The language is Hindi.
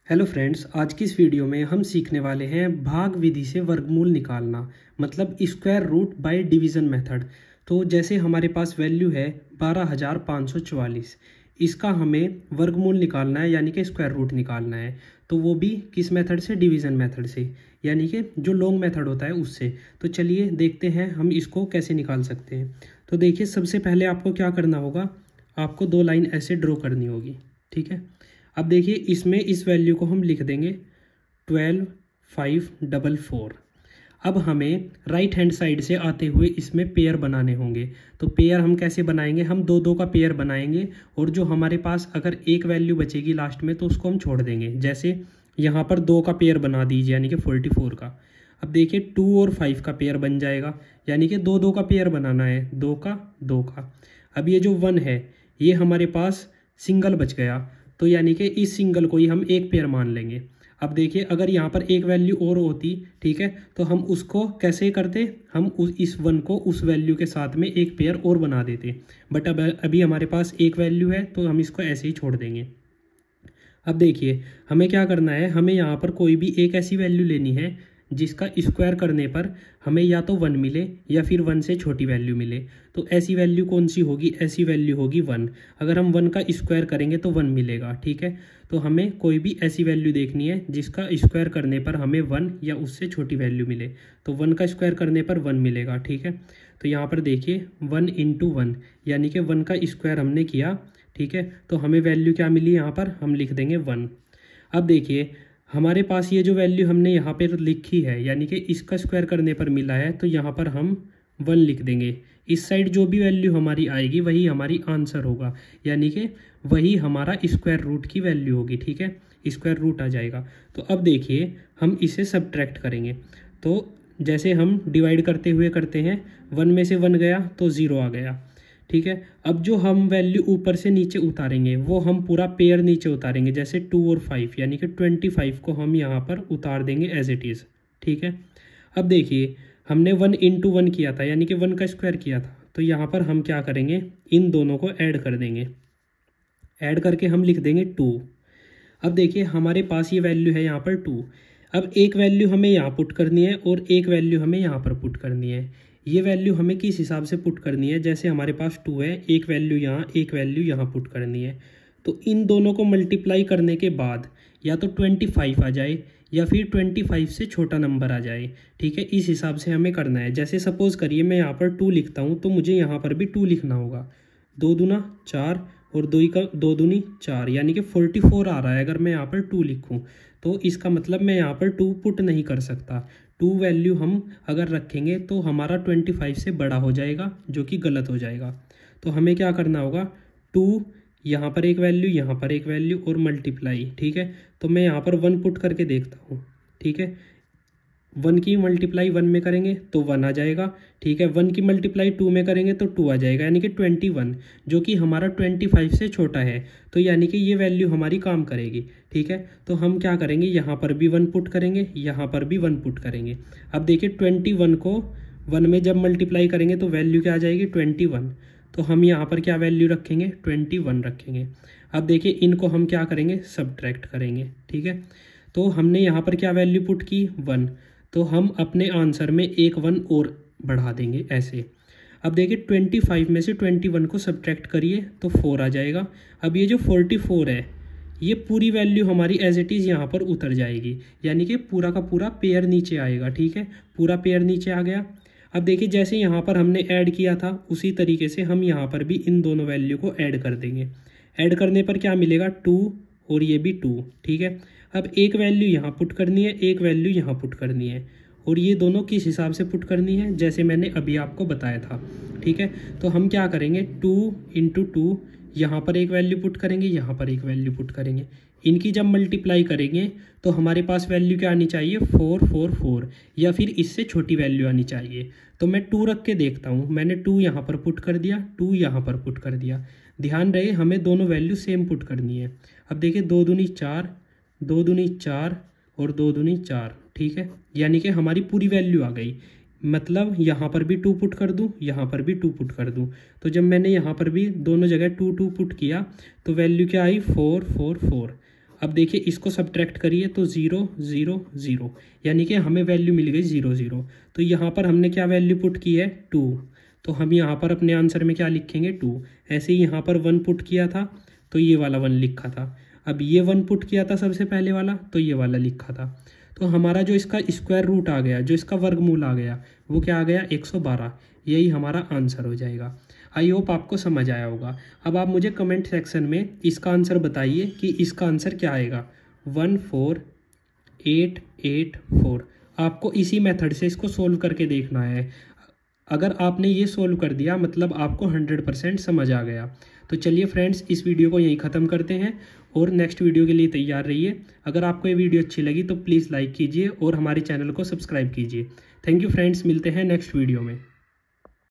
हेलो फ्रेंड्स, आज की इस वीडियो में हम सीखने वाले हैं भाग विधि से वर्गमूल निकालना, मतलब square root by division method. तो जैसे हमारे पास वैल्यू है 12,544, इसका हमें वर्गमूल निकालना है, यानी कि स्क्वायर रूट निकालना है। तो वो भी किस मेथड से? डिवीज़न मेथड से, यानी कि जो लॉन्ग मेथड होता है उससे। तो चलिए देखते हैं हम इसको कैसे निकाल सकते हैं। तो देखिए, सबसे पहले आपको क्या करना होगा, आपको दो लाइन ऐसे ड्रॉ करनी होगी, ठीक है। अब देखिए, इसमें इस वैल्यू को हम लिख देंगे 12,544। अब हमें राइट हैंड साइड से आते हुए इसमें पेयर बनाने होंगे। तो पेयर हम कैसे बनाएंगे? हम दो दो का पेयर बनाएंगे, और जो हमारे पास अगर एक वैल्यू बचेगी लास्ट में तो उसको हम छोड़ देंगे। जैसे यहाँ पर दो का पेयर बना दीजिए, यानी कि 44 का। अब देखिए 2 और 5 का पेयर बन जाएगा, यानी कि दो दो का पेयर बनाना है, दो का दो का। अब ये जो 1 है ये हमारे पास सिंगल बच गया, तो यानी कि इस सिंगल को ही हम एक पेयर मान लेंगे। अब देखिए, अगर यहाँ पर एक वैल्यू और होती, ठीक है, तो हम उसको कैसे करते, हम इस 1 को उस वैल्यू के साथ में एक पेयर और बना देते। बट अब अभी हमारे पास एक वैल्यू है तो हम इसको ऐसे ही छोड़ देंगे। अब देखिए, हमें क्या करना है, हमें यहाँ पर कोई भी एक ऐसी वैल्यू लेनी है जिसका स्क्वायर करने पर हमें या तो 1 मिले या फिर 1 से छोटी वैल्यू मिले। तो ऐसी वैल्यू कौन सी होगी? ऐसी वैल्यू होगी 1। अगर हम 1 का स्क्वायर करेंगे तो 1 मिलेगा, ठीक है। तो हमें कोई भी ऐसी वैल्यू देखनी है जिसका स्क्वायर करने पर हमें 1 या उससे छोटी वैल्यू मिले। तो 1 का स्क्वायर करने पर 1 मिलेगा, ठीक है। तो यहाँ पर देखिए 1 × 1, यानी कि 1 का स्क्वायर हमने किया, ठीक है। तो हमें वैल्यू क्या मिली? यहाँ पर हम लिख देंगे 1। अब देखिए, हमारे पास ये जो वैल्यू हमने यहाँ पर लिखी है, यानी कि इसका स्क्वायर करने पर मिला है, तो यहाँ पर हम 1 लिख देंगे। इस साइड जो भी वैल्यू हमारी आएगी वही हमारी आंसर होगा, यानी कि वही हमारा स्क्वायर रूट की वैल्यू होगी, ठीक है। स्क्वायर रूट आ जाएगा। तो अब देखिए, हम इसे सब्ट्रैक्ट करेंगे। तो जैसे हम डिवाइड करते हुए करते हैं, 1 में से 1 गया तो 0 आ गया, ठीक है। अब जो हम वैल्यू ऊपर से नीचे उतारेंगे वो हम पूरा पेयर नीचे उतारेंगे, जैसे 2 और 5, यानी कि 25 को हम यहाँ पर उतार देंगे एज इट इज़, ठीक है। अब देखिए, हमने 1 × 1 किया था, यानी कि 1 का स्क्वायर किया था। तो यहाँ पर हम क्या करेंगे, इन दोनों को ऐड कर देंगे। ऐड करके हम लिख देंगे 2। अब देखिए, हमारे पास ये वैल्यू है यहाँ पर 2। अब एक वैल्यू हमें यहाँ पुट करनी है और एक वैल्यू हमें यहाँ पर पुट करनी है। ये वैल्यू हमें किस हिसाब से पुट करनी है? जैसे हमारे पास 2 है, एक वैल्यू यहाँ, एक वैल्यू यहाँ पुट करनी है। तो इन दोनों को मल्टीप्लाई करने के बाद या तो 25 आ जाए या फिर 25 से छोटा नंबर आ जाए, ठीक है। इस हिसाब से हमें करना है। जैसे सपोज करिए मैं यहाँ पर 2 लिखता हूँ, तो मुझे यहाँ पर भी 2 लिखना होगा। 2 दूना 4 और 2 दूनी 4, यानी कि 44 आ रहा है। अगर मैं यहाँ पर 2 लिखूँ तो इसका मतलब मैं यहाँ पर 2 पुट नहीं कर सकता। 2 वैल्यू हम अगर रखेंगे तो हमारा 25 से बड़ा हो जाएगा, जो कि गलत हो जाएगा। तो हमें क्या करना होगा, 2 यहाँ पर एक वैल्यू, यहाँ पर एक वैल्यू और मल्टीप्लाई, ठीक है। तो मैं यहाँ पर 1 पुट करके देखता हूँ, ठीक है। 1 की मल्टीप्लाई 1 में करेंगे तो 1 आ जाएगा, ठीक है। 1 की मल्टीप्लाई 2 में करेंगे तो 2 आ जाएगा, यानी कि 21, जो कि हमारा 25 से छोटा है। तो यानी कि ये वैल्यू हमारी काम करेगी, ठीक है। तो हम क्या करेंगे, यहाँ पर भी 1 पुट करेंगे, यहाँ पर भी 1 पुट करेंगे। अब देखिए 21 को 1 में जब मल्टीप्लाई करेंगे तो वैल्यू क्या आ जाएगी? 21। तो हम यहाँ पर क्या वैल्यू रखेंगे? 21 रखेंगे। अब देखिए, इनको हम क्या करेंगे? सब्ट्रैक्ट करेंगे, ठीक है। तो हमने यहाँ पर क्या वैल्यू पुट की? 1। तो हम अपने आंसर में एक 1 और बढ़ा देंगे ऐसे। अब देखिए 25 में से 21 को सब्ट्रैक्ट करिए तो 4 आ जाएगा। अब ये जो 44 है, ये पूरी वैल्यू हमारी एज इट इज़ यहाँ पर उतर जाएगी, यानी कि पूरा का पूरा पेयर नीचे आएगा, ठीक है। पूरा पेयर नीचे आ गया। अब देखिए, जैसे यहाँ पर हमने ऐड किया था उसी तरीके से हम यहाँ पर भी इन दोनों वैल्यू को ऐड कर देंगे। ऐड करने पर क्या मिलेगा? 2 और ये भी 2, ठीक है। अब एक वैल्यू यहाँ पुट करनी है, एक वैल्यू यहाँ पुट करनी है, और ये दोनों किस हिसाब से पुट करनी है? जैसे मैंने अभी आपको बताया था, ठीक है। तो हम क्या करेंगे, 2 × 2, यहाँ पर एक वैल्यू पुट करेंगे, यहाँ पर एक वैल्यू पुट करेंगे। इनकी जब मल्टीप्लाई करेंगे तो हमारे पास वैल्यू क्या आनी चाहिए? 444, या फिर इससे छोटी वैल्यू आनी चाहिए। तो मैं 2 रख के देखता हूँ। मैंने 2 यहाँ पर पुट कर दिया, 2 यहाँ पर पुट कर दिया। ध्यान रहे, हमें दोनों वैल्यू सेम पुट करनी है। अब देखिए 2 दूनी 4, 2 दूनी 4 और 2 दूनी 4, ठीक है। यानी कि हमारी पूरी वैल्यू आ गई। मतलब यहाँ पर भी 2 पुट कर दूँ, यहाँ पर भी 2 पुट कर दूँ। तो जब मैंने यहाँ पर भी दोनों जगह 2 2 पुट किया तो वैल्यू क्या आई? 444। अब देखिए इसको सब्ट्रैक्ट करिए तो 0 0 0, यानी कि हमें वैल्यू मिल गई 0 0। तो यहाँ पर हमने क्या वैल्यू पुट की है 2, तो हम यहाँ पर अपने आंसर में क्या लिखेंगे 2। ऐसे ही यहाँ पर 1 पुट किया था तो ये वाला 1 लिखा था। अब ये 1 पुट किया था सबसे पहले वाला तो ये वाला लिखा था। तो हमारा जो इसका स्क्वायर रूट आ गया, जो इसका वर्गमूल आ गया, वो क्या आ गया 112। यही हमारा आंसर हो जाएगा। आई होप आपको समझ आया होगा। अब आप मुझे कमेंट सेक्शन में इसका आंसर बताइए कि इसका आंसर क्या आएगा। 14884। आपको इसी मेथड से इसको सोल्व करके देखना है। अगर आपने ये सोल्व कर दिया मतलब आपको 100% समझ आ गया। तो चलिए फ्रेंड्स, इस वीडियो को यहीं ख़त्म करते हैं और नेक्स्ट वीडियो के लिए तैयार रहिए। अगर आपको ये वीडियो अच्छी लगी तो प्लीज़ लाइक कीजिए और हमारे चैनल को सब्सक्राइब कीजिए। थैंक यू फ्रेंड्स, मिलते हैं नेक्स्ट वीडियो में।